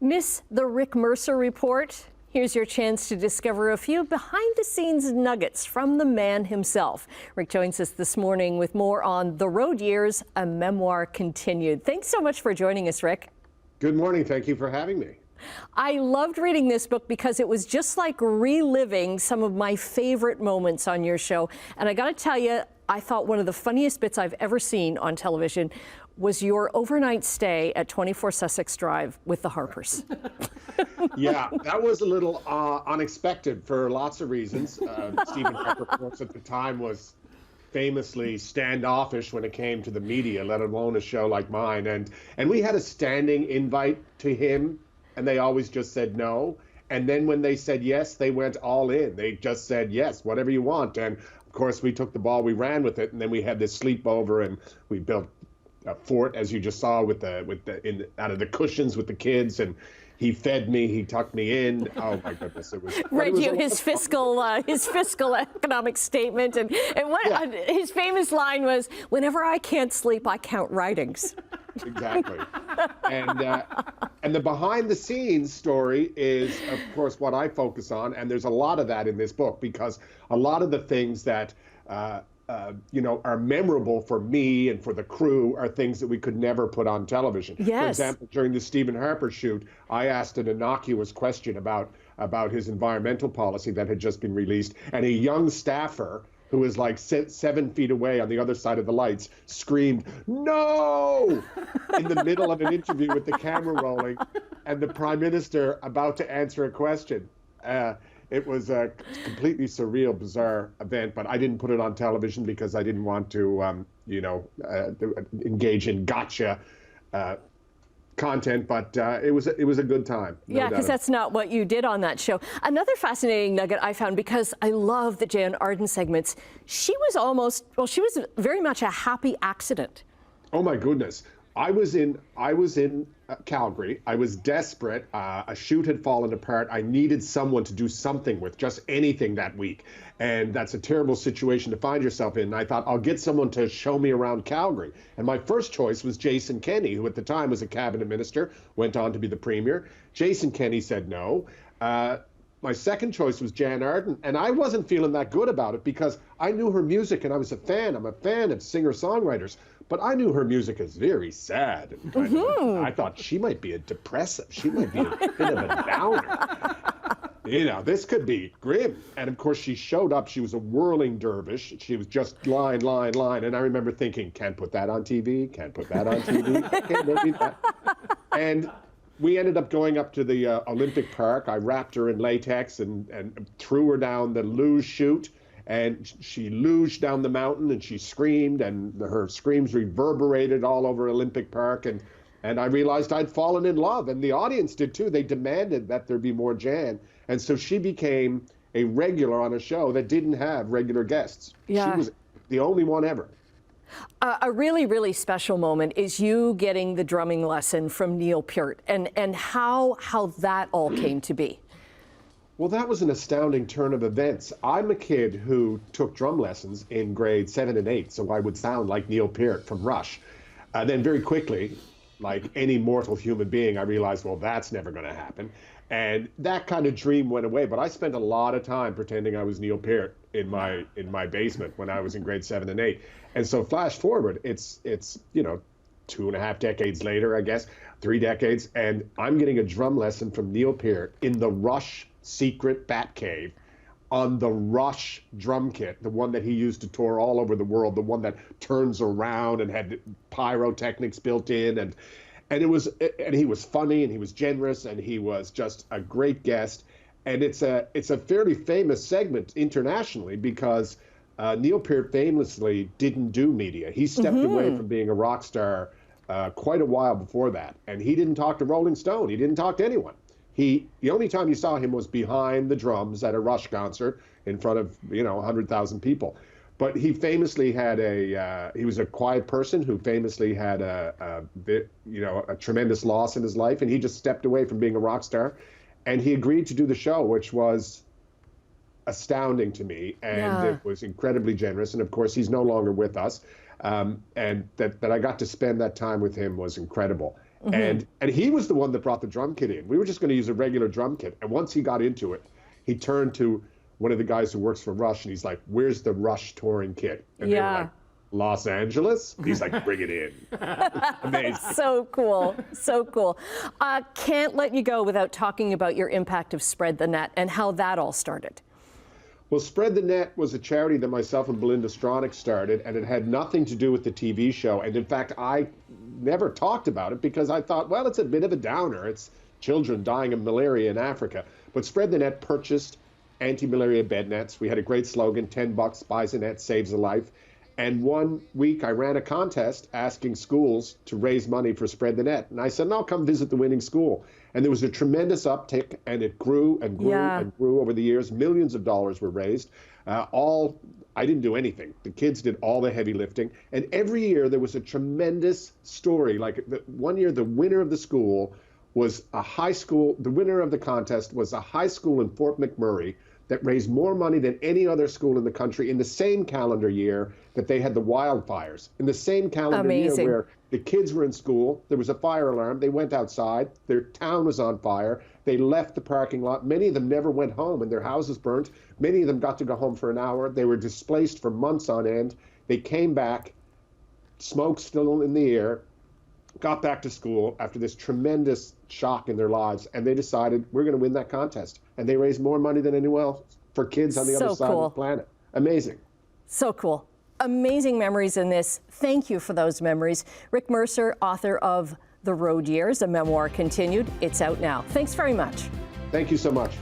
Miss the Rick Mercer Report? Here's your chance to discover a few behind-the-scenes nuggets from the man himself. Rick joins us this morning with more on The Road Years, a Memoir Continued. Thanks so much for joining us, Rick. Good morning. Thank you for having me. I loved reading this book because it was just like reliving some of my favorite moments on your show. And I got to tell you, I thought one of the funniest bits I've ever seen on television was your overnight stay at 24 Sussex Drive with the Harpers. Yeah, that was a little unexpected for lots of reasons. Stephen Harper, of course, at the time was famously standoffish when it came to the media, let alone a show like mine. And we had a standing invite to him, and they always just said no. And then when they said yes, they went all in. They just said, yes, whatever you want. And of course, we took the ball, we ran with it, and then we had this sleepover, and we built a fort, as you just saw, out of the cushions with the kids, and he fed me, he tucked me in. Oh my goodness, it was. Read you his fiscal economic statement, and his famous line was, "Whenever I can't sleep, I count writings." Exactly. And the behind the scenes story is, of course, what I focus on, and there's a lot of that in this book, because a lot of the things that are memorable for me and for the crew are things that we could never put on television. Yes. For example, during the Stephen Harper shoot, I asked an innocuous question about his environmental policy that had just been released, and a young staffer who was like 7 feet away on the other side of the lights screamed, "No!" in the middle of an interview with the camera rolling and the Prime Minister about to answer a question. It was a completely surreal, bizarre event, but I didn't put it on television because I didn't want to, engage in gotcha content. But it was a good time. Yeah, because that's not what you did on that show. Another fascinating nugget I found, because I love the Jan Arden segments. She was very much a happy accident. Oh my goodness. I was in Calgary. I was desperate. A shoot had fallen apart. I needed someone to do something with, just anything that week. And that's a terrible situation to find yourself in. And I thought, I'll get someone to show me around Calgary. And my first choice was Jason Kenney, who at the time was a cabinet minister, went on to be the premier. Jason Kenney said no. My second choice was Jan Arden, and I wasn't feeling that good about it because I knew her music and I was a fan. I'm a fan of singer-songwriters, but I knew her music is very sad. And I thought she might be a depressive. She might be a bit of a downer. This could be grim. And of course, she showed up. She was a whirling dervish. She was just line. And I remember thinking, can't put that on TV. Can't put that on TV. Can't do that. And we ended up going up to the Olympic Park. I wrapped her in latex and threw her down the luge chute, and she luged down the mountain, and she screamed, and her screams reverberated all over Olympic Park, and I realized I'd fallen in love, and the audience did too. They demanded that there be more Jan, and so she became a regular on a show that didn't have regular guests. Yeah. She was the only one ever. A really, really special moment is you getting the drumming lesson from Neil Peart, and how that all came to be. Well, that was an astounding turn of events. I'm a kid who took drum lessons in grade 7 and 8, so I would sound like Neil Peart from Rush. Then very quickly, like any mortal human being, I realized, well, that's never going to happen. And that kind of dream went away, but I spent a lot of time pretending I was Neil Peart in my basement when I was in grade 7 and 8. And so flash forward, it's 2.5 decades later, I guess, 3 decades, and I'm getting a drum lesson from Neil Peart in the Rush secret bat cave on the Rush drum kit, the one that he used to tour all over the world, the one that turns around and had pyrotechnics built in, and he was funny and he was generous and he was just a great guest. And it's a fairly famous segment internationally because Neil Peart famously didn't do media. He stepped away from being a rock star quite a while before that, and he didn't talk to Rolling Stone. He didn't talk to anyone. The only time you saw him was behind the drums at a Rush concert in front of 100,000 people. But he famously had he was a quiet person who famously had a tremendous loss in his life, and he just stepped away from being a rock star, and he agreed to do the show, which was astounding to me, and it was incredibly generous. And of course, he's no longer with us, and that I got to spend that time with him was incredible. And he was the one that brought the drum kit in. We were just going to use a regular drum kit. And once he got into it, he turned to one of the guys who works for Rush, and he's like, "Where's the Rush touring kit?" And they were like, "Los Angeles?" He's like, "Bring it in." Amazing. So cool. So cool. Can't let you go without talking about your impact of Spread the Net and how that all started. Well, Spread the Net was a charity that myself and Belinda Stronach started, and it had nothing to do with the TV show. And in fact, I never talked about it because I thought, well, it's a bit of a downer. It's children dying of malaria in Africa. But Spread the Net purchased anti-malaria bed nets. We had a great slogan, $10 buys a net, saves a life. And one week I ran a contest asking schools to raise money for Spread the Net. And I said, no, come visit the winning school. And there was a tremendous uptick, and it grew and grew and grew over the years. Millions of dollars were raised. I didn't do anything. The kids did all the heavy lifting. And every year there was a tremendous story. Like one year, the winner of the school was a high school. The winner of the contest was a high school in Fort McMurray that raised more money than any other school in the country in the same calendar year that they had the wildfires. In the same calendar year where the kids were in school, there was a fire alarm, they went outside, their town was on fire, they left the parking lot. Many of them never went home and their houses burnt. Many of them got to go home for an hour. They were displaced for months on end. They came back, smoke still in the air, got back to school after this tremendous shock in their lives, and they decided, we're going to win that contest. And they raised more money than anyone else for kids on the other side of the planet. Amazing. So cool. Amazing memories in this. Thank you for those memories. Rick Mercer, author of The Road Years, a memoir continued. It's out now. Thanks very much. Thank you so much.